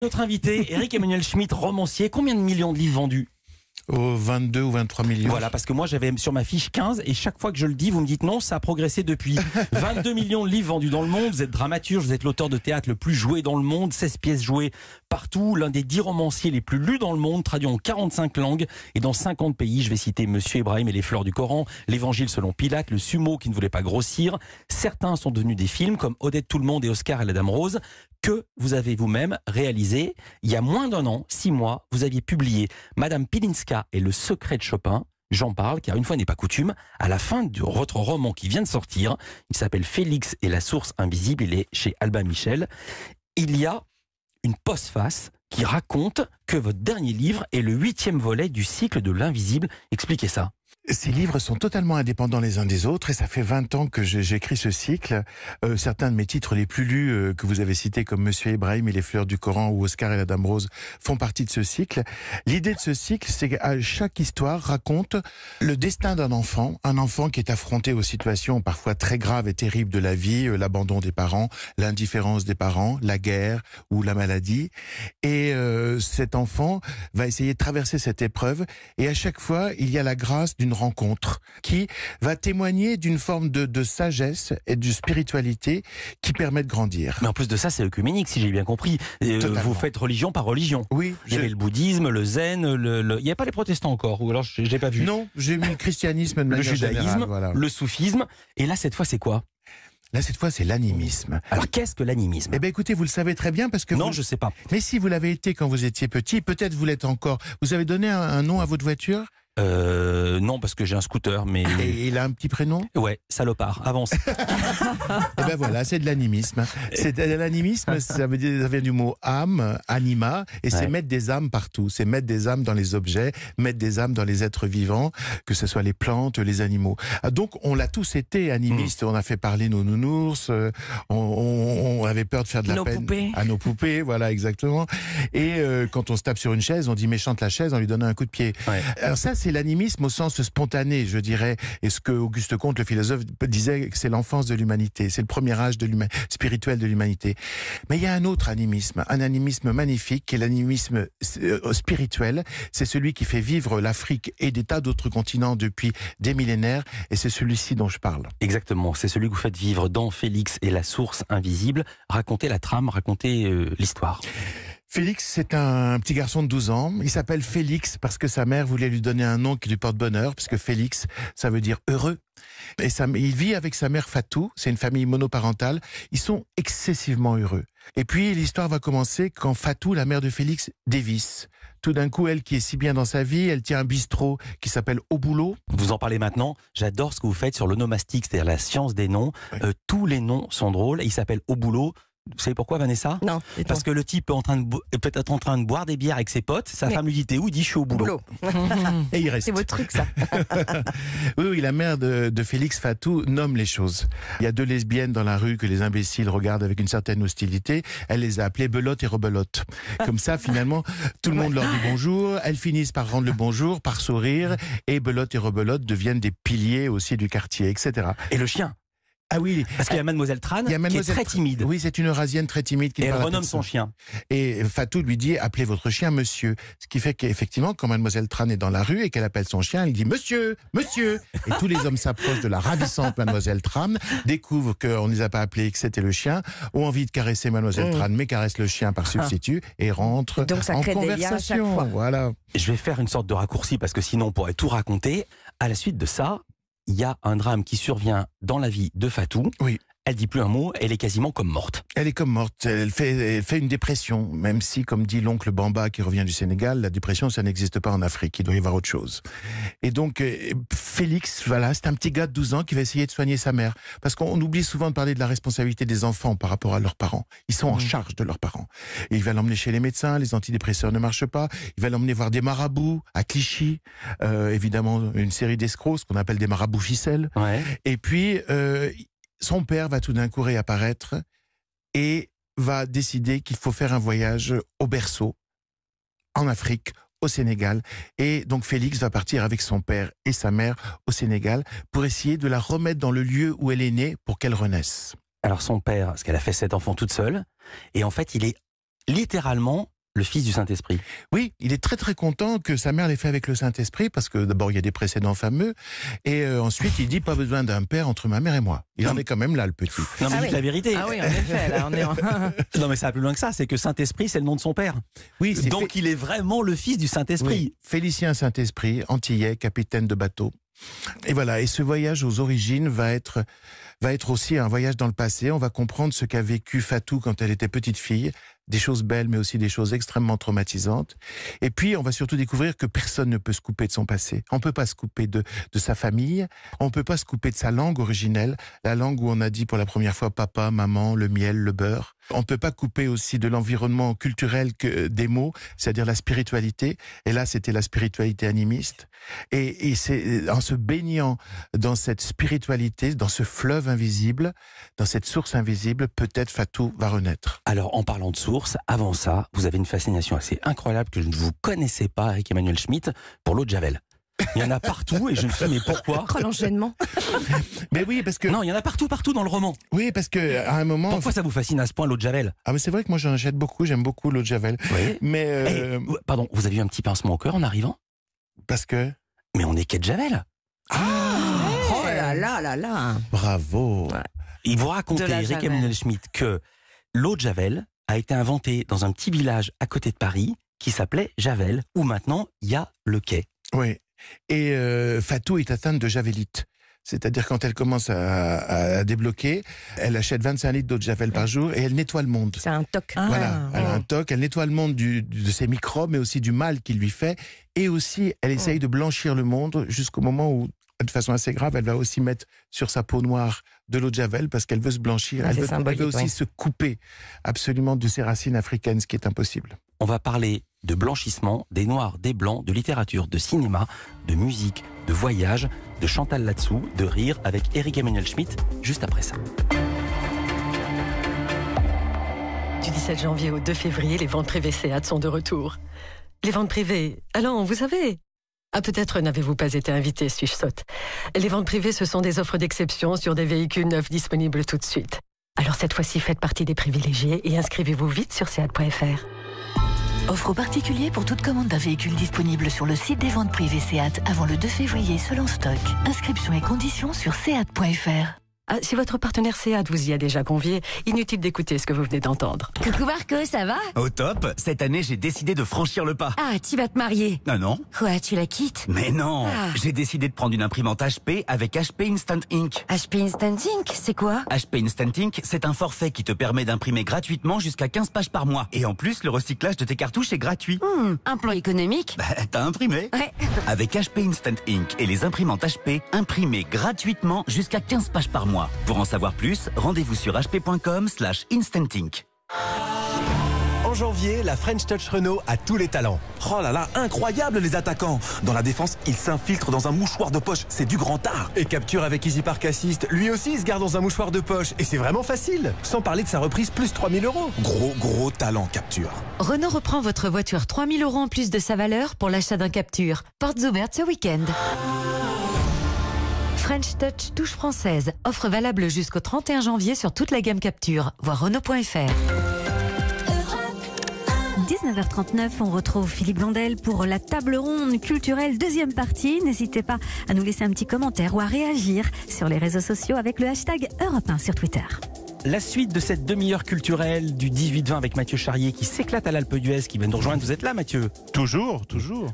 Notre invité, Éric-Emmanuel Schmitt, romancier, combien de millions de livres vendus? 22 ou 23 millions. Voilà, parce que moi j'avais sur ma fiche 15 et chaque fois que je le dis, vous me dites non, ça a progressé depuis. 22 millions de livres vendus dans le monde, vous êtes dramaturge, vous êtes l'auteur de théâtre le plus joué dans le monde, 16 pièces jouées partout, l'un des 10 romanciers les plus lus dans le monde, traduit en 45 langues et dans 50 pays. Je vais citer Monsieur Ibrahim et les fleurs du Coran, l'Évangile selon Pilate, le sumo qui ne voulait pas grossir. Certains sont devenus des films comme Odette Tout le Monde et Oscar et la Dame Rose, que vous avez vous-même réalisé. Il y a moins d'un an, 6 mois, vous aviez publié Madame Pilinska et le secret de Chopin. J'en parle car une fois n'est pas coutume, à la fin de votre roman qui vient de sortir, il s'appelle Félix et la source invisible, il est chez Albin Michel, il y a une postface qui raconte que votre dernier livre est le 8e volet du cycle de l'invisible. Expliquez ça. Ces livres sont totalement indépendants les uns des autres et ça fait 20 ans que j'écris ce cycle. Certains de mes titres les plus lus que vous avez cités comme Monsieur Ibrahim et les fleurs du Coran ou Oscar et la Dame Rose font partie de ce cycle. L'idée de ce cycle, c'est qu'à chaque histoire raconte le destin d'un enfant, un enfant qui est affronté aux situations parfois très graves et terribles de la vie, l'abandon des parents, l'indifférence des parents, la guerre ou la maladie. Et cet enfant va essayer de traverser cette épreuve et à chaque fois, il y a la grâce d'une rencontre qui va témoigner d'une forme de sagesse et de spiritualité qui permet de grandir. Mais en plus de ça, c'est œcuménique, si j'ai bien compris. Vous faites religion par religion. Oui. Il y avait le bouddhisme, le zen, il n'y avait pas les protestants encore, ou alors je n'ai pas vu. Non, j'ai mis le christianisme de le manière judaïsme, générale, voilà. Le soufisme, et là cette fois c'est quoi? Là, cette fois, c'est l'animisme. Alors, qu'est-ce que l'animisme? Eh bien, écoutez, vous le savez très bien parce que... Non, je ne sais pas. Mais si vous l'avez été quand vous étiez petit, peut-être vous l'êtes encore. Vous avez donné un nom à votre voiture? Non, parce que j'ai un scooter, mais... Et il a un petit prénom? Ouais, salopard, avance. Eh ben voilà, c'est de l'animisme. C'est de l'animisme, ça vient du mot âme, anima, et c'est mettre des âmes partout. C'est mettre des âmes dans les objets, mettre des âmes dans les êtres vivants, que ce soit les plantes, les animaux. Donc, on l'a tous été animistes. On a fait parler nos nounours, on avait peur de faire de la peine à nos poupées, voilà, exactement. Et quand on se tape sur une chaise, on dit méchante la chaise en lui donnant un coup de pied. Ouais. Alors ça, c'est l'animisme au sens spontané, je dirais, et ce que Auguste Comte, le philosophe, disait que c'est l'enfance de l'humanité, c'est le premier âge spirituel de l'humanité. Mais il y a un autre animisme, un animisme magnifique, qui est l'animisme spirituel. C'est celui qui fait vivre l'Afrique et des tas d'autres continents depuis des millénaires, et c'est celui-ci dont je parle. Exactement, c'est celui que vous faites vivre dans Félix et la source invisible. Racontez la trame, racontez l'histoire. Félix, c'est un petit garçon de 12 ans. Il s'appelle Félix parce que sa mère voulait lui donner un nom qui lui porte bonheur, puisque Félix, ça veut dire heureux. Et il vit avec sa mère Fatou, c'est une famille monoparentale. Ils sont excessivement heureux. Et puis l'histoire va commencer quand Fatou, la mère de Félix, dévisse. Tout d'un coup, elle qui est si bien dans sa vie, elle tient un bistrot qui s'appelle Au Boulot. Vous en parlez maintenant. J'adore ce que vous faites sur l'onomastique, c'est-à-dire la science des noms. Oui. Tous les noms sont drôles. Il s'appelle Au Boulot. Vous savez pourquoi, Vanessa? Non. Parce que le type est peut-être en train de boire des bières avec ses potes. Sa femme lui dit: t'es où? Il dit: je suis au boulot. Et il reste. C'est votre truc, ça. Oui, la mère de Félix, Fatou, nomme les choses. Il y a 2 lesbiennes dans la rue que les imbéciles regardent avec une certaine hostilité. Elle les a appelées Belote et Rebelote. Comme ça, finalement, tout le monde leur dit bonjour. Elles finissent par rendre le bonjour, par sourire. Et Belote et Rebelote deviennent des piliers aussi du quartier, etc. Et le chien? Ah oui, parce qu'il y a Mademoiselle Tran qui est très timide. Oui, c'est une Eurasienne très timide. Et elle renomme son chien. Et Fatou lui dit: appelez votre chien monsieur. Ce qui fait qu'effectivement, quand Mademoiselle Tran est dans la rue et qu'elle appelle son chien, il dit: monsieur, monsieur. Et tous les hommes s'approchent de la ravissante Mademoiselle Tran, découvrent qu'on ne les a pas appelés, que c'était le chien, ont envie de caresser Mademoiselle Tran, mais caressent le chien par substitut et rentrent en conversation. À chaque fois. Voilà. Je vais faire une sorte de raccourci parce que sinon on pourrait tout raconter. À la suite de ça, il y a un drame qui survient dans la vie de Fatou. Oui. Elle dit plus un mot, elle est quasiment comme morte. Elle est comme morte, elle fait une dépression, même si, comme dit l'oncle Bamba qui revient du Sénégal, la dépression, ça n'existe pas en Afrique, il doit y avoir autre chose. Et donc, Félix, voilà, c'est un petit gars de 12 ans qui va essayer de soigner sa mère. Parce qu'on oublie souvent de parler de la responsabilité des enfants par rapport à leurs parents. Ils sont en charge de leurs parents. Et il va l'emmener chez les médecins, les antidépresseurs ne marchent pas, il va l'emmener voir des marabouts à Clichy, évidemment une série d'escrocs, ce qu'on appelle des marabouts ficelles. Ouais. Et puis... son père va tout d'un coup réapparaître et va décider qu'il faut faire un voyage au berceau, en Afrique, au Sénégal. Et donc Félix va partir avec son père et sa mère au Sénégal pour essayer de la remettre dans le lieu où elle est née pour qu'elle renaisse. Alors son père, parce qu'elle a fait 7 enfants toute seule, et en fait il est littéralement le fils du Saint-Esprit. Oui, il est très très content que sa mère l'ait fait avec le Saint-Esprit, parce que d'abord il y a des précédents fameux, et ensuite il dit pas besoin d'un père entre ma mère et moi. Il en est quand même là, le petit. Non mais dites la vérité. Ah oui, en effet, là, on est en... Non mais ça va plus loin que ça, c'est que Saint-Esprit c'est le nom de son père. Oui, c'est donc il est vraiment le fils du Saint-Esprit. Oui, Félicien Saint-Esprit, antillais, capitaine de bateau. Et voilà, et ce voyage aux origines va être aussi un voyage dans le passé. On va comprendre ce qu'a vécu Fatou quand elle était petite fille, des choses belles mais aussi des choses extrêmement traumatisantes. Et puis on va surtout découvrir que personne ne peut se couper de son passé. On peut pas se couper de sa famille, on peut pas se couper de sa langue originelle, la langue où on a dit pour la première fois papa, maman, le miel, le beurre. On peut pas couper aussi de l'environnement culturel que des mots, c'est-à-dire la spiritualité. Et là, c'était la spiritualité animiste. Et c'est en se baignant dans cette spiritualité, dans ce fleuve invisible, dans cette source invisible, peut-être Fatou va renaître. Alors, en parlant de source, avant ça, vous avez une fascination assez incroyable que je ne vous connaissais pas, Eric Emmanuel Schmitt, pour l'eau de Javel. Il y en a partout et je me suis dit, mais pourquoi ? Oh, l'enchaînement. Mais oui, parce que... Non, il y en a partout dans le roman. Oui, parce que à un moment... Pourquoi ça vous fascine à ce point, l'eau de Javel ? Ah, mais c'est vrai que moi j'en achète beaucoup, j'aime beaucoup l'eau de Javel. Oui. Mais... Pardon, vous avez eu un petit pincement au cœur en arrivant ? Parce que... Mais on est quai de Javel. Oh là là là là. Bravo. Ouais. Il vous racontait, De la Eric Javel. Emmanuel Schmitt, que l'eau de Javel a été inventée dans un petit village à côté de Paris qui s'appelait Javel, où maintenant il y a le quai. Oui. Et Fatou est atteinte de javélite. C'est-à-dire quand elle commence à débloquer, elle achète 25 litres d'eau de Javel par jour et elle nettoie le monde. C'est un toc. Voilà, elle a un toc, elle nettoie le monde de ses microbes, mais aussi du mal qu'il lui fait. Et aussi, elle essaye de blanchir le monde jusqu'au moment où, de façon assez grave, elle va aussi mettre sur sa peau noire de l'eau de Javel parce qu'elle veut se blanchir. Ah, Elle c'est veut symbolique, aussi oui. se couper absolument de ses racines africaines, ce qui est impossible. On va parler de blanchissement, des noirs, des blancs, de littérature, de cinéma, de musique, de voyage, de Chantal Latsou, de rire avec Eric Emmanuel Schmitt, juste après ça. Du 17 janvier au 2 février, les ventes privées SEAT sont de retour. Les ventes privées, allons, vous savez. Ah, peut-être n'avez-vous pas été invité, suis-je sotte. Les ventes privées, ce sont des offres d'exception sur des véhicules neufs disponibles tout de suite. Alors cette fois-ci, faites partie des privilégiés et inscrivez-vous vite sur SEAT.fr. Offre aux particuliers pour toute commande d'un véhicule disponible sur le site des ventes privées SEAT avant le 2 février selon stock. Inscription et conditions sur SEAT.fr. Ah, si votre partenaire SEAT vous y a déjà convié, inutile d'écouter ce que vous venez d'entendre. Coucou Marco, ça va? Au top, cette année j'ai décidé de franchir le pas. Ah, tu vas te marier. Ah non? Quoi, tu la quittes? Mais non, Ah. j'ai décidé de prendre une imprimante HP avec HP Instant Ink. HP Instant Ink, c'est quoi? HP Instant Ink, c'est un forfait qui te permet d'imprimer gratuitement jusqu'à 15 pages par mois. Et en plus, le recyclage de tes cartouches est gratuit. Un plan économique? Bah, t'as imprimé? Ouais. Avec HP Instant Ink et les imprimantes HP, imprimez gratuitement jusqu'à 15 pages par mois. Pour en savoir plus, rendez-vous sur hp.com/instantink. En janvier, la French Touch Renault a tous les talents. Oh là là, incroyable les attaquants. Dans la défense, ils s'infiltrent dans un mouchoir de poche, c'est du grand art. Et Capture avec Easy Park Assist, lui aussi il se garde dans un mouchoir de poche. Et c'est vraiment facile, sans parler de sa reprise plus 3000 €. Gros talent Capture. Renault reprend votre voiture 3 000 € en plus de sa valeur pour l'achat d'un Capture. Portes ouvertes ce week-end. French Touch touche française. Offre valable jusqu'au 31 janvier sur toute la gamme Capture. Voir Renault.fr. 19h39, on retrouve Philippe Blondel pour la table ronde culturelle deuxième partie. N'hésitez pas à nous laisser un petit commentaire ou à réagir sur les réseaux sociaux avec le hashtag Europe 1 sur Twitter. La suite de cette demi-heure culturelle du 18-20 avec Mathieu Charrier qui s'éclate à l'Alpe d'Huez, qui vient nous rejoindre. Vous êtes là, Mathieu? Toujours.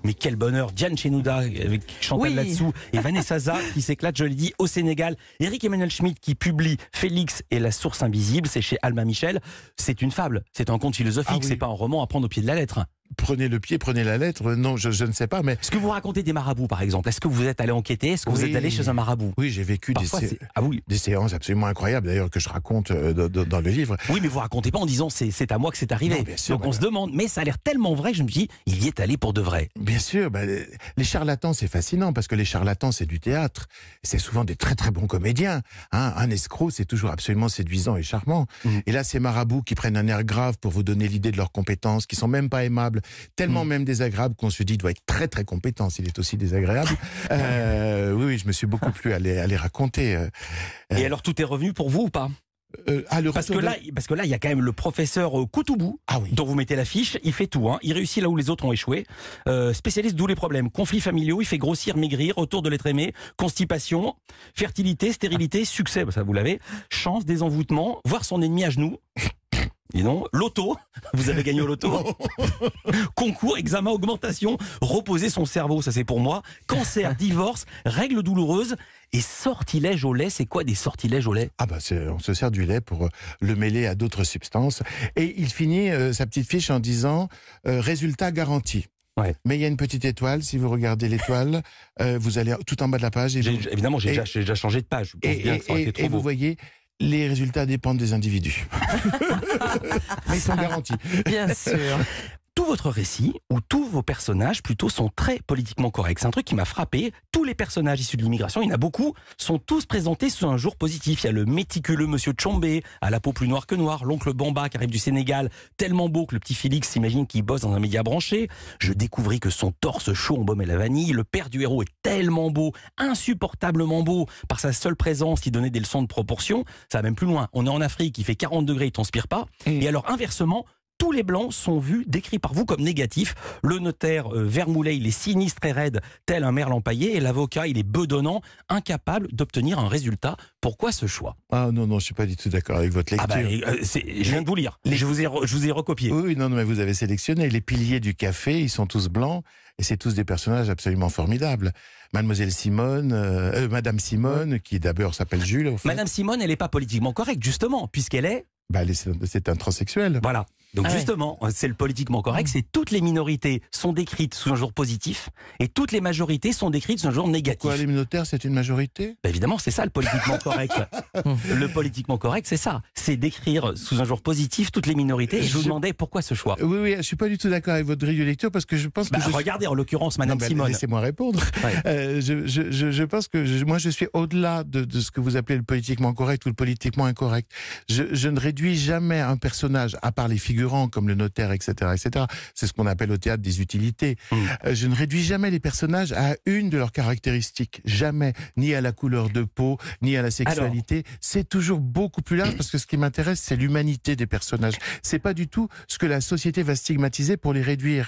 Mais quel bonheur. Diane Chenouda avec Chantal Latsou et Vanessa Za qui s'éclate, je l'ai dit, au Sénégal. Eric Emmanuel Schmitt qui publie Félix et la source invisible, c'est chez Alma Michel. C'est une fable, c'est un conte philosophique, Ah oui. c'est pas un roman à prendre au pied de la lettre. Prenez le pied, prenez la lettre. Non, je ne sais pas, mais... Est-ce que vous racontez des marabouts, par exemple? Est-ce que vous êtes allé enquêter? Est-ce que vous Oui. êtes allé chez un marabout? Oui, j'ai vécu Parfois, Ah oui. des séances absolument incroyables, d'ailleurs, que je raconte dans le livre. Oui, mais vous racontez pas en disant c'est à moi que c'est arrivé. Non, bien sûr, Donc on se demande, mais ça a l'air tellement vrai que je me dis, il y est allé pour de vrai. Bien sûr, les charlatans, c'est fascinant, parce que les charlatans, c'est du théâtre. C'est souvent des très très bons comédiens. Hein. Un escroc, c'est toujours absolument séduisant et charmant. Et là, ces marabouts qui prennent un air grave pour vous donner l'idée de leurs compétences, qui sont même pas aimables, tellement même désagréables qu'on se dit, il doit être très très compétent s'il est aussi désagréable. Oui, je me suis beaucoup plu à les raconter. Et alors tout est revenu pour vous ou pas? Parce que là, il y a quand même le professeur Koutoubou, dont vous mettez l'affiche. Il fait tout. Il réussit là où les autres ont échoué. Spécialiste d'où les problèmes. Conflits familiaux, il fait grossir, maigrir, retour de l'être aimé, constipation, fertilité, stérilité, succès, ça vous l'avez, chance, désenvoûtement, voir son ennemi à genoux. Dis donc, loto, vous avez gagné au loto. Concours, examen, augmentation, reposer son cerveau, ça c'est pour moi. Cancer, divorce, règles douloureuses et sortilèges au lait. C'est quoi des sortilèges au lait? On se sert du lait pour le mêler à d'autres substances. Et il finit sa petite fiche en disant résultat garanti. Ouais. Mais il y a une petite étoile, si vous regardez l'étoile, vous allez tout en bas de la page. Évidemment, j'ai déjà changé de page. Je pense bien que ça aurait été trop beau. Vous voyez, les résultats dépendent des individus. Mais ils sont garantis. Bien sûr. Tout votre récit, ou tous vos personnages, plutôt, sont très politiquement corrects. C'est un truc qui m'a frappé. Tous les personnages issus de l'immigration, il y en a beaucoup, sont tous présentés sous un jour positif. Il y a le méticuleux monsieur Tchombé, à la peau plus noire que noire, l'oncle Bamba qui arrive du Sénégal, tellement beau que le petit Félix s'imagine qu'il bosse dans un média branché. Je découvris que son torse chaud embaumait la vanille. Le père du héros est tellement beau, insupportablement beau, par sa seule présence, il donnait des leçons de proportion. Ça va même plus loin. On est en Afrique, il fait 40 degrés, il transpire pas. Et alors, inversement, tous les blancs sont vus, décrits par vous comme négatifs. Le notaire Vermoulet, il est sinistre et raide, tel un merle empaillé, et l'avocat, il est bedonnant, incapable d'obtenir un résultat. Pourquoi ce choix? Ah non, je suis pas du tout d'accord avec votre lecture. Je viens de vous lire. Je vous ai recopié. Oui, non, mais vous avez sélectionné. Les piliers du café, ils sont tous blancs, et c'est tous des personnages absolument formidables. Mademoiselle Simone, Madame Simone, qui d'abord s'appelle Jules. Au fait. Madame Simone, elle n'est pas politiquement correcte, justement, puisqu'elle est... c'est un transsexuel. Voilà. Donc justement, c'est le politiquement correct, c'est toutes les minorités sont décrites sous un jour positif et toutes les majorités sont décrites sous un jour négatif. Pourquoi les minoritaires, c'est une majorité? Évidemment, c'est ça le politiquement correct. Le politiquement correct, c'est ça. C'est décrire sous un jour positif toutes les minorités. Et je vous demandais pourquoi ce choix. Oui, je suis pas du tout d'accord avec votre grille de lecture parce que je pense que... Regardez, en l'occurrence, Madame Simone. Laissez-moi répondre. Ouais. Je pense que moi, je suis au-delà de ce que vous appelez le politiquement correct ou le politiquement incorrect. Je ne réduis jamais un personnage, à part les figurants comme le notaire, etc. C'est ce qu'on appelle au théâtre des utilités. Je ne réduis jamais les personnages à une de leurs caractéristiques. Jamais. Ni à la couleur de peau, ni à la sexualité. C'est toujours beaucoup plus large parce que ce qui m'intéresse, c'est l'humanité des personnages. C'est pas du tout ce que la société va stigmatiser pour les réduire.